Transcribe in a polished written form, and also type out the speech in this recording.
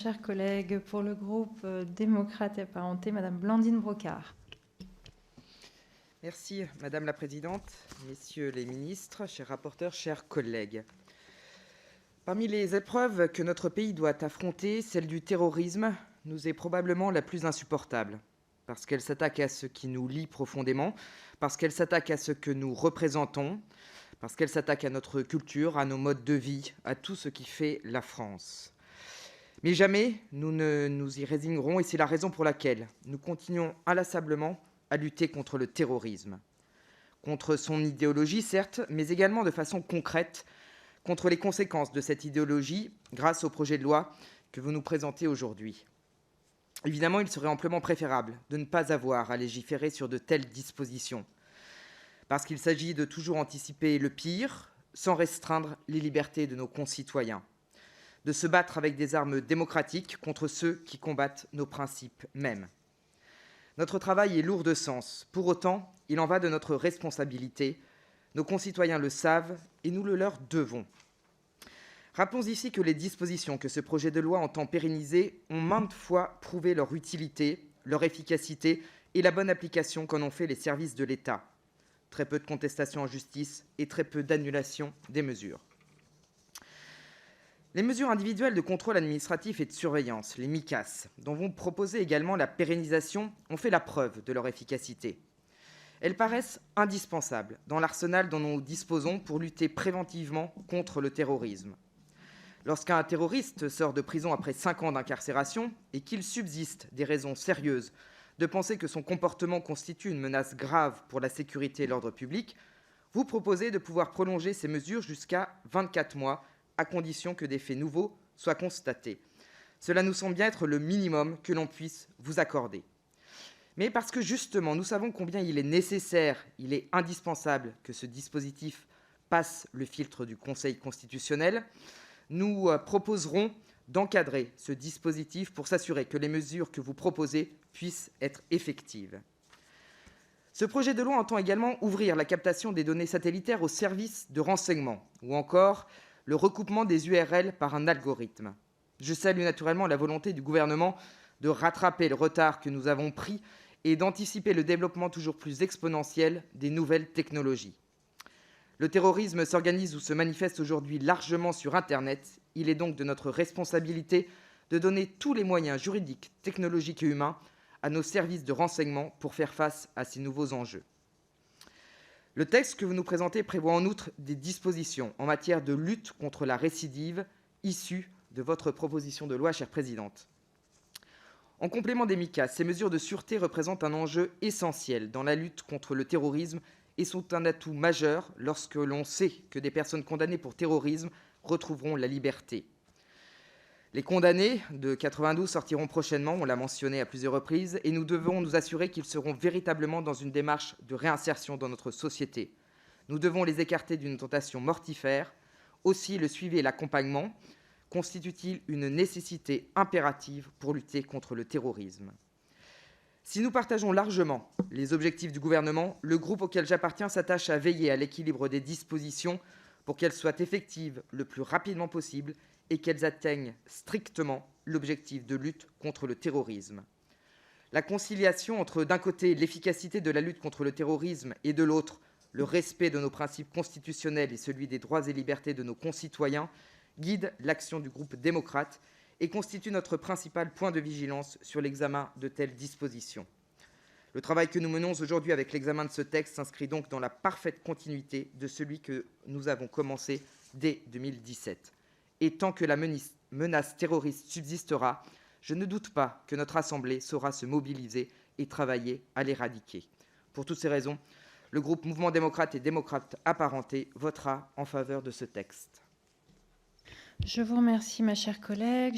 Chers collègues, pour le groupe démocrate et apparenté, Madame Blandine Brocard. Merci Madame la Présidente, Messieurs les ministres, chers rapporteurs, chers collègues. Parmi les épreuves que notre pays doit affronter, celle du terrorisme nous est probablement la plus insupportable, parce qu'elle s'attaque à ce qui nous lie profondément, parce qu'elle s'attaque à ce que nous représentons, parce qu'elle s'attaque à notre culture, à nos modes de vie, à tout ce qui fait la France. Mais jamais nous ne nous y résignerons, et c'est la raison pour laquelle nous continuons inlassablement à lutter contre le terrorisme. Contre son idéologie, certes, mais également de façon concrète, contre les conséquences de cette idéologie grâce au projet de loi que vous nous présentez aujourd'hui. Évidemment, il serait amplement préférable de ne pas avoir à légiférer sur de telles dispositions, parce qu'il s'agit de toujours anticiper le pire sans restreindre les libertés de nos concitoyens, de se battre avec des armes démocratiques contre ceux qui combattent nos principes mêmes. Notre travail est lourd de sens. Pour autant, il en va de notre responsabilité. Nos concitoyens le savent et nous le leur devons. Rappelons ici que les dispositions que ce projet de loi entend pérenniser ont maintes fois prouvé leur utilité, leur efficacité et la bonne application qu'en ont fait les services de l'État. Très peu de contestations en justice et très peu d'annulation des mesures. Les mesures individuelles de contrôle administratif et de surveillance, les MICAS, dont vous proposez également la pérennisation, ont fait la preuve de leur efficacité. Elles paraissent indispensables dans l'arsenal dont nous disposons pour lutter préventivement contre le terrorisme. Lorsqu'un terroriste sort de prison après 5 ans d'incarcération et qu'il subsiste des raisons sérieuses de penser que son comportement constitue une menace grave pour la sécurité et l'ordre public, vous proposez de pouvoir prolonger ces mesures jusqu'à 24 mois, à condition que des faits nouveaux soient constatés. Cela nous semble bien être le minimum que l'on puisse vous accorder. Mais parce que justement, nous savons combien il est nécessaire, il est indispensable que ce dispositif passe le filtre du Conseil constitutionnel, nous proposerons d'encadrer ce dispositif pour s'assurer que les mesures que vous proposez puissent être effectives. Ce projet de loi entend également ouvrir la captation des données satellitaires aux services de renseignement, ou encore le recoupement des URL par un algorithme. Je salue naturellement la volonté du gouvernement de rattraper le retard que nous avons pris et d'anticiper le développement toujours plus exponentiel des nouvelles technologies. Le terrorisme s'organise ou se manifeste aujourd'hui largement sur Internet. Il est donc de notre responsabilité de donner tous les moyens juridiques, technologiques et humains à nos services de renseignement pour faire face à ces nouveaux enjeux. Le texte que vous nous présentez prévoit en outre des dispositions en matière de lutte contre la récidive issues de votre proposition de loi, chère présidente. En complément des MICAS, ces mesures de sûreté représentent un enjeu essentiel dans la lutte contre le terrorisme et sont un atout majeur lorsque l'on sait que des personnes condamnées pour terrorisme retrouveront la liberté. Les condamnés de 92 sortiront prochainement, on l'a mentionné à plusieurs reprises, et nous devons nous assurer qu'ils seront véritablement dans une démarche de réinsertion dans notre société. Nous devons les écarter d'une tentation mortifère. Aussi, le suivi et l'accompagnement constituent-ils une nécessité impérative pour lutter contre le terrorisme. Si nous partageons largement les objectifs du gouvernement, le groupe auquel j'appartiens s'attache à veiller à l'équilibre des dispositions pour qu'elles soient effectives le plus rapidement possible et qu'elles atteignent strictement l'objectif de lutte contre le terrorisme. La conciliation entre, d'un côté, l'efficacité de la lutte contre le terrorisme et, de l'autre, le respect de nos principes constitutionnels et celui des droits et libertés de nos concitoyens guide l'action du groupe démocrate et constitue notre principal point de vigilance sur l'examen de telles dispositions. Le travail que nous menons aujourd'hui avec l'examen de ce texte s'inscrit donc dans la parfaite continuité de celui que nous avons commencé dès 2017. Et tant que la menace terroriste subsistera, je ne doute pas que notre Assemblée saura se mobiliser et travailler à l'éradiquer. Pour toutes ces raisons, le groupe Mouvement démocrate et démocrate apparenté votera en faveur de ce texte. Je vous remercie, ma chère collègue.